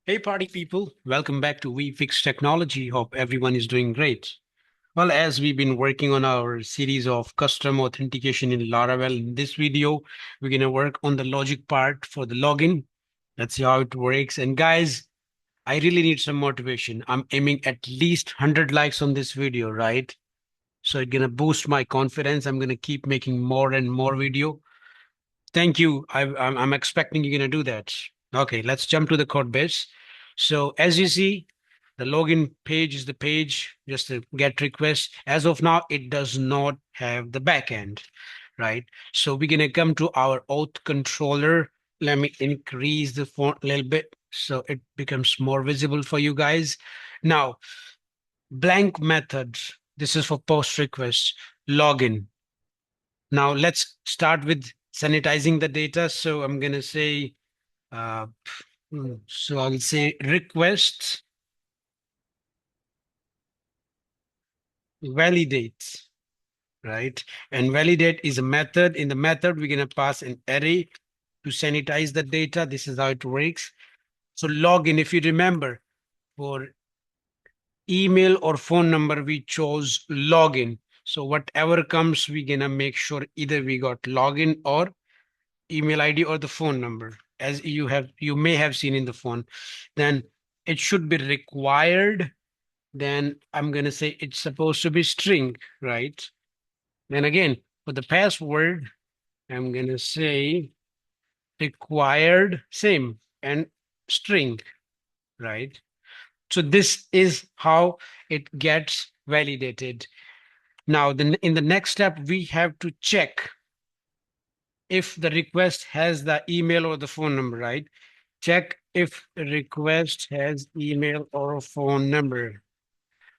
Hey, party people, welcome back to We Fix Technology. Hope everyone is doing great. Well, as we've been working on our series of custom authentication in Laravel, in this video, we're going to work on the logic part for the login. Let's see how it works. And guys, I really need some motivation. I'm aiming at least 100 likes on this video, right? So it's going to boost my confidence. I'm going to keep making more and more video. Thank you. I'm expecting you're going to do that. Okay, let's jump to the code base. So as you see, the login page is the page, just to get request. As of now, it does not have the backend, right? So we're going to come to our auth controller. Let me increase the font a little bit so it becomes more visible for you guys. Now, blank method. This is for post request, login. Now let's start with sanitizing the data. So I'm going to say, uh, so I'll say request validate, right? And validate is a method. In the method, we're going to pass an array to sanitize the data. This is how it works. So login, if you remember, for email or phone number, we chose login. So whatever comes, we're going to make sure either we got login or email ID or the phone number, as you may have seen in the phone. Then it should be required. Then I'm going to say it's supposed to be string, right? Then again, for the password, I'm going to say required same and string, right? So this is how it gets validated. Now, then in the next step, we have to check if the request has the email or the phone number, right? Check if the request has email or a phone number.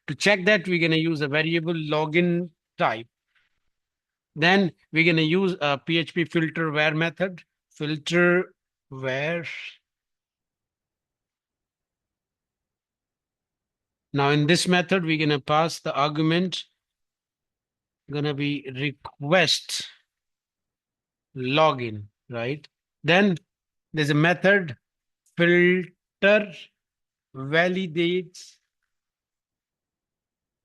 To check that, we're going to use a variable login type. Then we're going to use a PHP filter where method. Filter where. Now in this method, we're going to pass the argument going to be request login, right? Then there's a method filter validates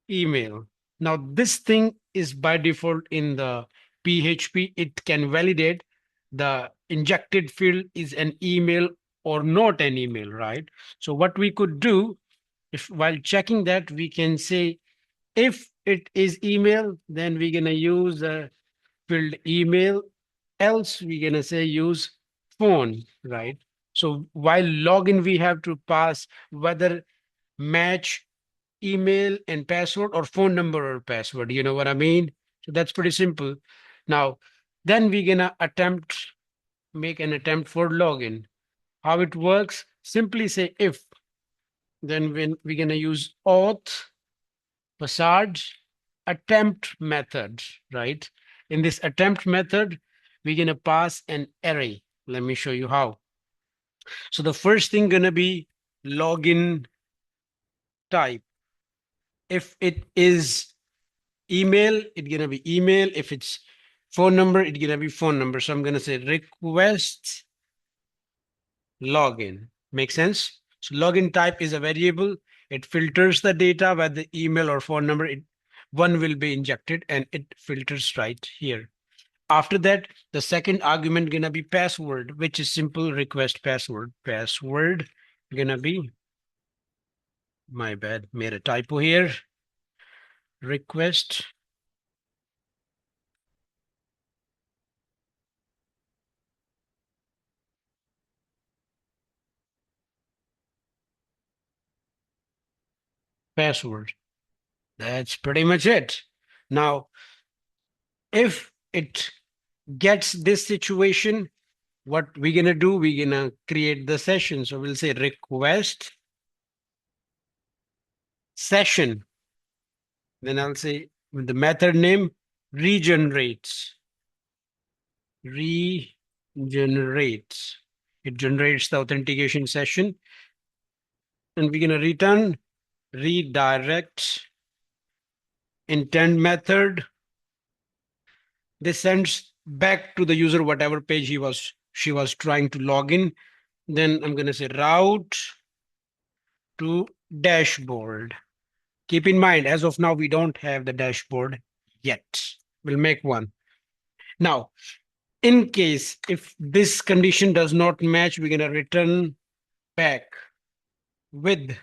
email. Now, this thing is by default in the PHP. It can validate the injected field is an email or not an email, right? So what we could do, if while checking that, we can say if it is email, then we're gonna use a field email. Else, we're gonna say use phone, right? So while login, we have to pass whether match email and password or phone number or password. You know what I mean? So that's pretty simple. Now, then we're gonna make an attempt for login. How it works? Simply say if. Then when we're gonna use auth facade attempt method, right? In this attempt method, we're gonna pass an array. Let me show you how. So the first thing gonna be login type. If it is email, it's gonna be email. If it's phone number, it's gonna be phone number. So I'm gonna say request login. Make sense? So login type is a variable. It filters the data whether the email or phone number one will be injected and it filters right here. After that, the second argument gonna be password, which is simple request password. Password gonna be, my bad, made a typo here. Request password. That's pretty much it. Now, if it gets this situation, what we're gonna do, we're gonna create the session. So we'll say request session. Then I'll say with the method name regenerates. Regenerates. It generates the authentication session. And we're gonna return redirect intent method. This sends back to the user whatever page she was trying to log in. Then I'm going to say route to dashboard. Keep in mind, as of now, we don't have the dashboard yet. We'll make one. Now, in case if this condition does not match, we're going to return back with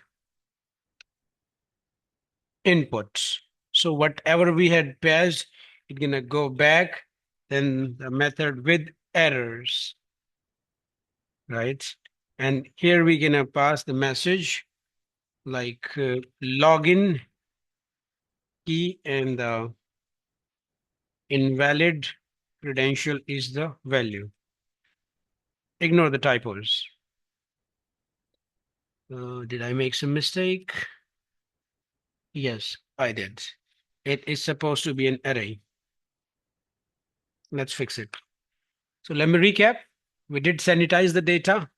inputs. So whatever we had passed, it's going to go back, then the method with errors, right? And here we're going to pass the message like login key and the invalid credential is the value. Ignore the typos. Did I make some mistake? Yes, I did. It is supposed to be an array. Let's fix it. So let me recap. We did sanitize the data.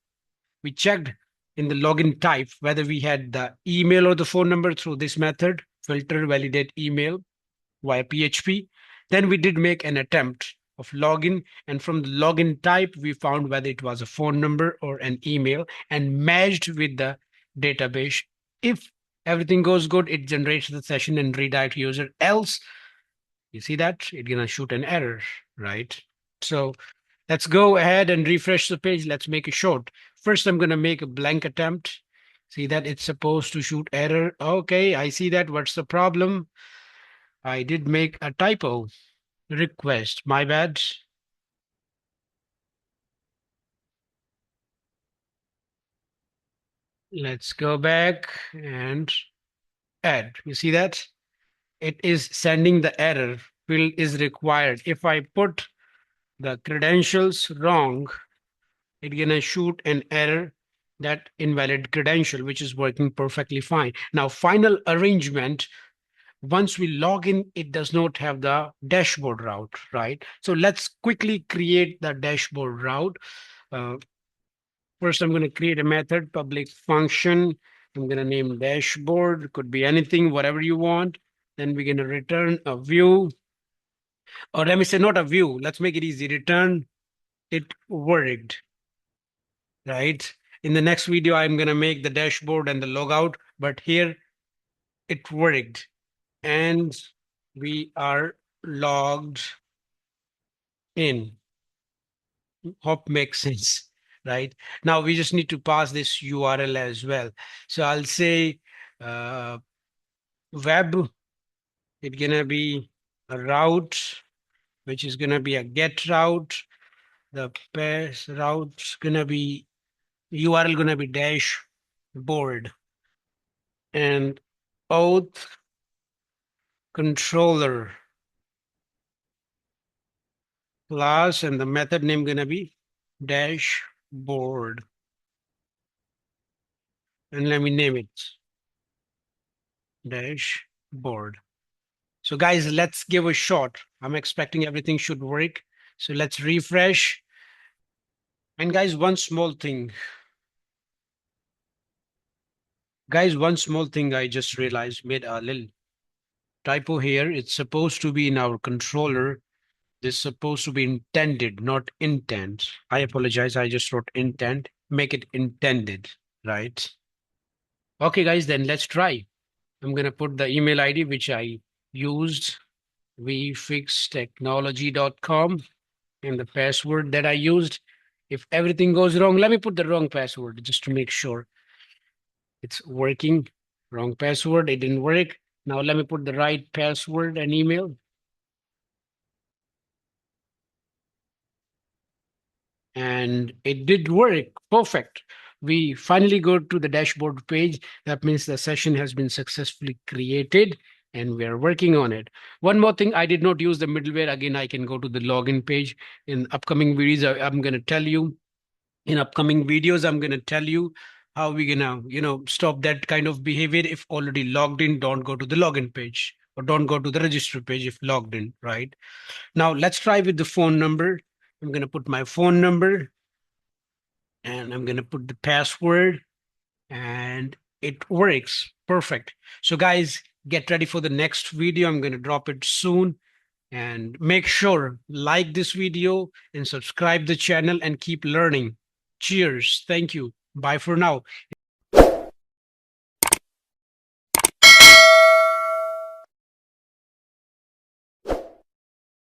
We checked in the login type whether we had the email or the phone number through this method, filter validate email via PHP. Then we did make an attempt of login, and from the login type, we found whether it was a phone number or an email and matched with the database. If everything goes good, it generates the session and redirect user. Else, you see that it's gonna shoot an error, right? So let's go ahead and refresh the page. Let's make it short. First, I'm gonna make a blank attempt. See that it's supposed to shoot error. Okay, I see that. What's the problem? I did make a typo. Request, my bad. Let's go back and add. You see that? It is sending the error. Field is required. If I put the credentials wrong, it's gonna shoot an error that invalid credential, which is working perfectly fine. Now, final arrangement, once we log in, it does not have the dashboard route, right? So let's quickly create the dashboard route. Uh, First, I'm going to create a method, public function. I'm going to name dashboard, could be anything, whatever you want. Then we're going to return a view, or let me say not a view. Let's make it easy. Return it worked, right? In the next video, I'm going to make the dashboard and the logout, but here it worked. And we are logged in. Hope makes sense, right? Now we just need to pass this URL as well. So I'll say uh, web, it's gonna be a route, which is gonna be a get route. The pass route's gonna be URL gonna be dashboard and auth controller class, and the method name gonna be dashboard. And let me name it dashboard. So guys, let's give a shot. I'm expecting everything should work. So let's refresh. And guys, one small thing. Guys, one small thing I just realized, made a little typo here. It's supposed to be in our controller. This is supposed to be intended, not intent. I apologize. I just wrote intent. Make it intended, right? Okay, guys, then let's try. I'm going to put the email ID, which I used, vfixtechnology.com, and the password that I used. If everything goes wrong, let me put the wrong password just to make sure it's working. Wrong password, it didn't work. Now let me put the right password and email. And it did work. Perfect. We finally go to the dashboard page. That means the session has been successfully created and we are working on it. One more thing, I did not use the middleware. Again, I can go to the login page. In upcoming videos, I'm going to tell you. In upcoming videos, I'm going to tell you how we're going to, stop that kind of behavior. If already logged in, don't go to the login page or don't go to the register page if logged in, right? Now, let's try with the phone number. I'm going to put my phone number and I'm going to put the password and it works. Perfect. So guys, get ready for the next video. I'm going to drop it soon. And make sure like this video and subscribe the channel and keep learning. Cheers. Thank you. Bye for now.